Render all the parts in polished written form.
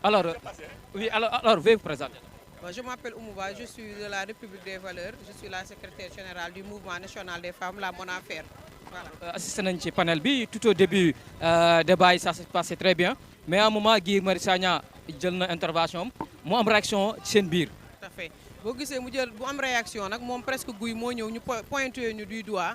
Alors, oui, alors, veuillez vous présenter. Bon, je m'appelle Oumouba, je suis de la République des Valeurs, je suis la secrétaire générale du mouvement national des femmes, la Monafère. Voilà. Assisté nañ ci panel bi tout au début débat yi ça se passait très bien mais à un moment Guy Marius Sagna jël na intervention am mu am réaction ci seen biir. Tout à fait boo gisee mu jël bu am réaction nag moom presque guy moo ñëw ñu pointé ñu du doigt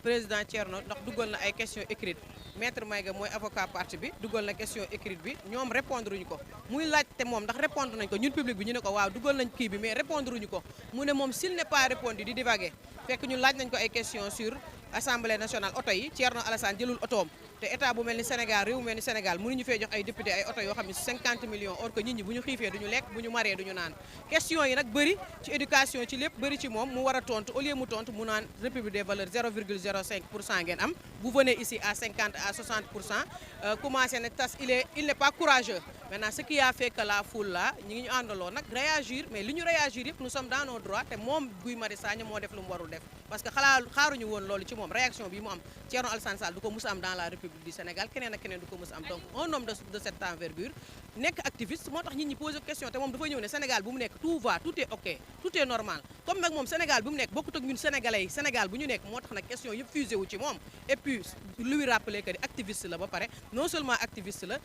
président Thierno ndax dugal na ay questions écrites maître Maïga mooy avocat parti bi dugal na question écrite bi ñoom répondre ñu ko muy laajte moom ndax répondre nañ ko ñun public bi ñu ne ko waaw dugal nañ kii bi mais répondre ñu ko mu ne moom s'il n'est pas répondu di divaguer fekk ñun laaj nañ ko ay questions sur assemblée nationale oto yi Thierno Alassane jëlul otoom te état bu mel ni Sénégal réew mel ni Sénégal mënuñu fee jox ay député ay oto yoo xam ne 50 millions or que nit ñi bu ñu xiifee duñu lekk bu ñu maree duñu naan question yi nag bëri ci éducation ci lépp bëri ci moom mu war a tontu au lieu mu tontu mu naan République des valeurs 0,05% ngeen am vous venez ici à 50 à 60% commencé na tas il n'est pas courageux maintenant ce qui a fait que la foule là ñi ngi ñu àndaloo nag réagir mais li ñu réagir yëpp nous sommes dans nos droits te moom Guy Marius Sagna moo def lu mu warul def parce que xaaruñu woon loolu ci moom réaction bi mu am Thierno Alassane Sall du ko mus am dans la République du Sénégal keneen ak keneen du ko mus am donc un homme de cette envergure nekk activiste moo tax nit ñi posé question te moom dafa ñëw ne Sénégal bu mu nekk tout va tout est ok tout est normal comme nag moom Sénégal bu mu nekk bokkut ak ñun sénégalais yi Sénégal bu ñu nekk moo tax nag question yëpp fusé wu ci moom et puis lui rappeler que activiste la ba pare non seulement activiste la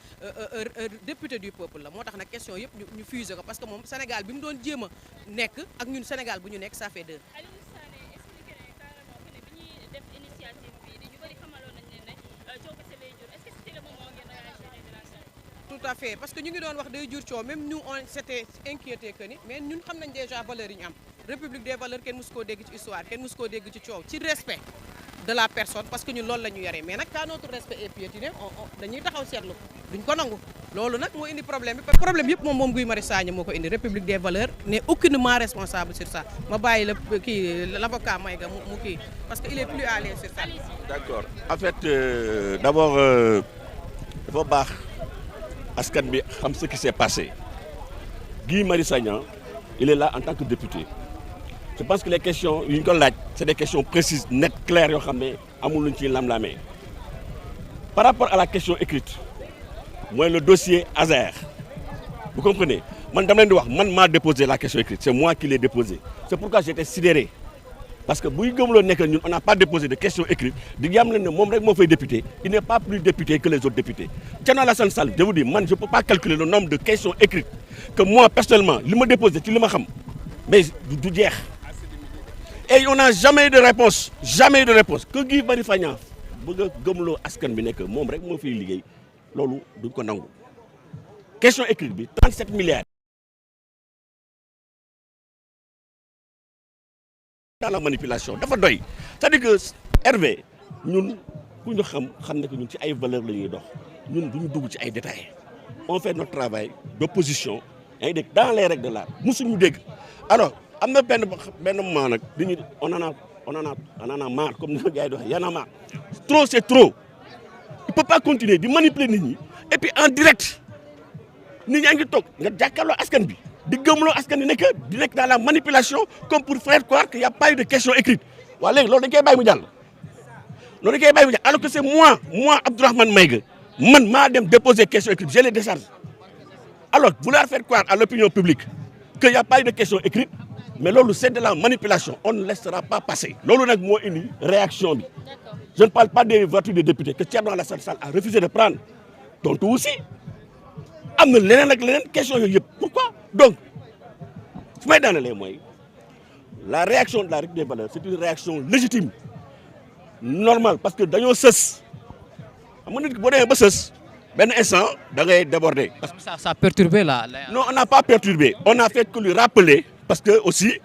député du peuple la moo tax nag question yëpp ñu fusé ko parce que moom Sénégal bi mu doon jéem a nekk ak ñun Sénégal bu ñu nekk ça fait deux. Tout à fait parce que ñu ngi doon wax day jur coow même nous on s'était inquiété que ni mais ñun xam nañ déjà valeurs yi ñu am République des valeurs kenn mosu koo dégg ci histoire kenn mosu koo dégg ci coow ci respect de la personne parce que ñun loolu la ñu yaree mais nag quand notre respect est piétiné dañuy taxaw seetlu duñ ko nangu loolu nag moo indi problème bi problème yëpp moom Guy Marius Sagna moo ko indi République des valeurs n'est aucunement responsable sur ça ma bàyyi la kii l'avocat Maïga mu kii parce que il est plus à l'aise sur ça. D'accord en fait d'abord dafa baax askan bi xam ce qui s'est passé Guy Marius Sagna il est là en tant que député je pense que les questions yu ñu ko laaj c'est des questions précises nettes claires yoo xam ne amul luñ ciy lam-lamee par rapport à la question écrite mooy le dossier Azer vous comprenez man dama leen di wax man maa déposé la question écrite c'est moi qui l'ai déposé c'est pourquoi j'étais sidéré parce que buy gëmloo nekk ñun on n'a pas déposé de question écrite di yam leen ne moom rek moo fay député il n'est pas plus député que les autres députés Thierno Alassane Sall je vous dis man je peux pas calculer le nombre de questions écrites que moi personnellement li ma déposé ci li ma xam mais du jeex et on n'a jamais eu de réponse que Guy Marius Sagna bëgg a gëmloo askan bi nekk moom rek moo fiy liggéey loolu duñ ko nangu question écrite bi 37 milliards dans la manipulation dafa doy c'est-à-dire que Hervé ñun ku ñu xam ne que ñun ci ay valeurs la ñuy dox ñun duñu dugg ci ay détails on fait notre travail d'opposition yaa ngi dégg dans les règles de l'art musuñu dégg alors am na benn moment nag dañuy on en a marre comme ni ma gars yi di waxee y'en a marre trop c'est trop il peut pas continuer di manipuler nit ñi et puis en direct nit ñaa ngi toog nga jàkkaarloo askan bi di gëmloo askan bi nekk di nekk dans la manipulation comme pour faire croire qu'il y a pas eu de question écrite waaw léegi loolu dañ koy bàyyi mu jàll loolu dañ koy bàyyi mu jàll alors que c'est moi Abdourahmane Maïga man maa dem déposer question écrite j'ai les décharges alors vouloir faire croire à l'opinion publique qu'il y a pas eu de question écrite mais loolu c'est de la manipulation on ne laissera pas passer loolu nag moo indi réaction bi je ne parle pas des voitures des députés que Thierno Alassane Sall a refusé de prendre donc aussi am na leneen ak leneen question yooyu yëpp pourquoi donc su may daanalee mooy la réaction de la République des valeurs c'est une réaction légitime normale parce que dañoo sës xam nga nit ki boo demee ba sës benn instant da ngay déborder. parce que ça a perturbé la. non on n'a pas perturbé on a fait que lui rappeler parce que aussi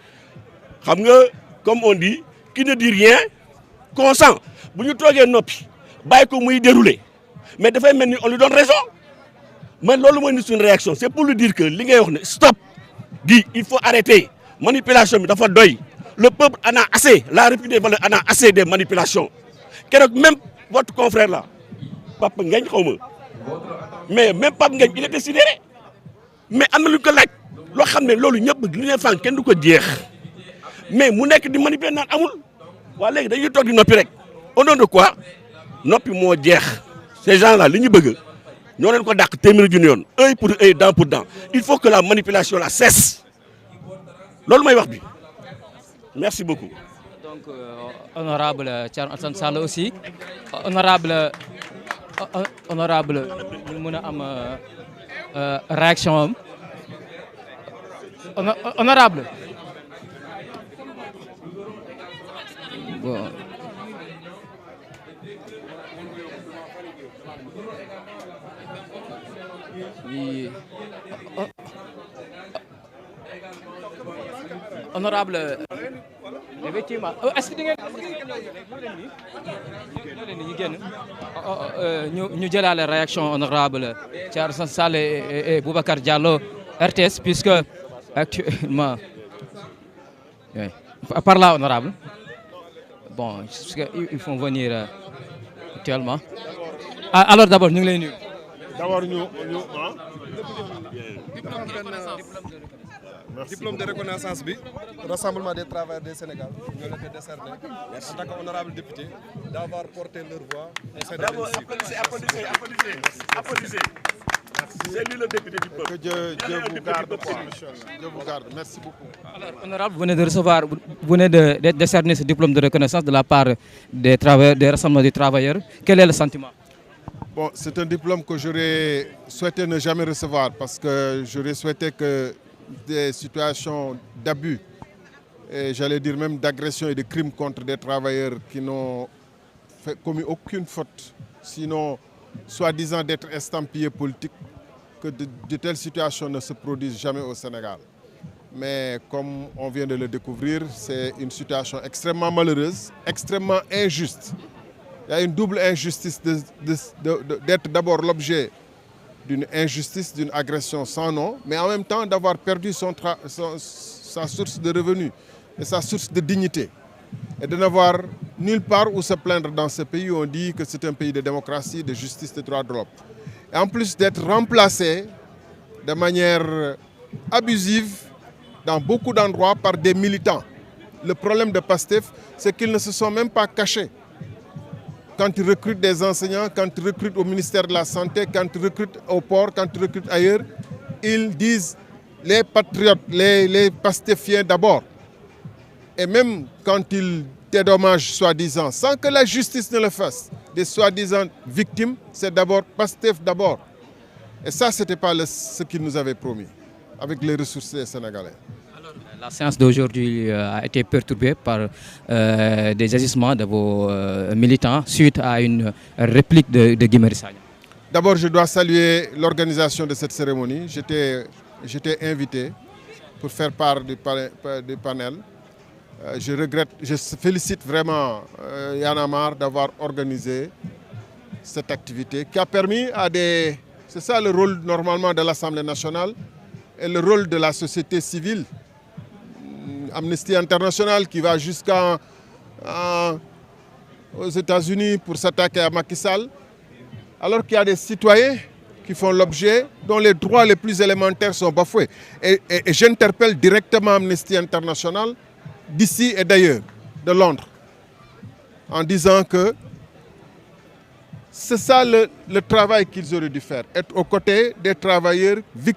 xam nga comme on dit qui ne dit rien consent bu ñu toogee noppi bàyyi ko muy dérouler mais dafay mel ni on lui donne raison mais loolu mooy ni suñu réaction c'est pour lui dire que li ngay wax ne stop di il faut arrêter manipulation bi dafa doy le peuple en a assez la République des valeurs en a assez des manipulations keroog même votre confrère là Pape Ngagne xaw ma mais même Pape Ngagne il était sidéré mais am na lu ñu ko laaj loo xam ne loolu ñëpp li ne fànn kenn du ko jeex mais mu nekk di manipuler naan amul waa léegi dañuy toog di noppi rek au nom de quoi noppi moo jeex ces gens là li ñu bëgg ñoo leen ko dàq téeméeri junni yoon œil pour œil dent pour dent il faut que la manipulation la cesse loolu may wax bi merci beaucoup. donc honorable Thierno Alassane Sall aussi honorable ñu mën a am réaction am honorable bon. Oui. Honorable effectivement est-ce que di ngeen ñu génn ñu jëlaale réaction honorable Thierno Alassane Sall et Boubacar Diallo RTS puisque actuellement par là honorable bon parce que ils font venir actuellement alors d'abord ñu ngi lay nuyu. D'abord diplôme de reconnaissance bi Rassemblement des travailleurs du Sénégal ñoo leen ko décerné en tant qu'honorable député d'avoir porté leur voix au sein de l'hémicycle. Applaudissez. C'est lui le député du peuple. Que Dieu vous garde quoi. Dieu vous garde. Merci beaucoup. Alors, honorable, vous venez de décerner ce diplôme de reconnaissance de la part des Rassemblements des travailleurs. Quel est le sentiment? Bon, c'est un diplôme que j'aurais souhaité ne jamais recevoir parce que j'aurais souhaité que des situations d'abus et j'allais dire même d'agression et de crimes contre des travailleurs qui n'ont commis aucune faute, sinon soi-disant d'être estampillés politiques, que de telles situations ne se produisent jamais au Sénégal. Mais comme on vient de le découvrir, c'est une situation extrêmement malheureuse, extrêmement injuste. Il y a une double injustice d'être d'abord l'objet d'une injustice, d'une agression sans nom, mais en même temps d'avoir perdu sa source de revenus et sa source de dignité. Et de n'avoir nulle part où se plaindre dans ce pays où on dit que c'est un pays de démocratie, de justice, de droits de l'homme. Et en plus d'être remplacé de manière abusive dans beaucoup d'endroits par des militants. Le problème de PASTEF, c'est qu'ils ne se sont même pas cachés. Quand ils recrutent des enseignants, quand ils recrutent au ministère de la Santé, quand ils recrutent au port, quand ils recrutent ailleurs, ils disent les patriotes, les pastéfiens d'abord. Et même quand ils dédommagent soi-disant, sans que la justice ne le fasse, des soi-disant victimes, c'est d'abord Pastef d'abord. Et ça, ce n'était pas ce qu'ils nous avaient promis, avec les ressources sénégalais. La séance d'aujourd'hui a été perturbée par des agissements de vos militants suite à une réplique de Guy Marius Sagna. D'abord, je dois saluer l'organisation de cette cérémonie. J'étais invité pour faire part du panel. Je félicite vraiment Y'en a marre d'avoir organisé cette activité qui a permis à des... C'est ça le rôle normalement de l'Assemblée nationale et le rôle de la société civile. Amnesty International qui va jusqu'aux États-Unis pour s'attaquer à Macky Sall, alors qu'il y a des citoyens qui font l'objet, dont les droits les plus élémentaires sont bafoués. Et j'interpelle directement Amnesty International d'ici et d'ailleurs, de Londres, en disant que c'est ça le travail qu'ils auraient dû faire, être aux côtés des travailleurs victimes.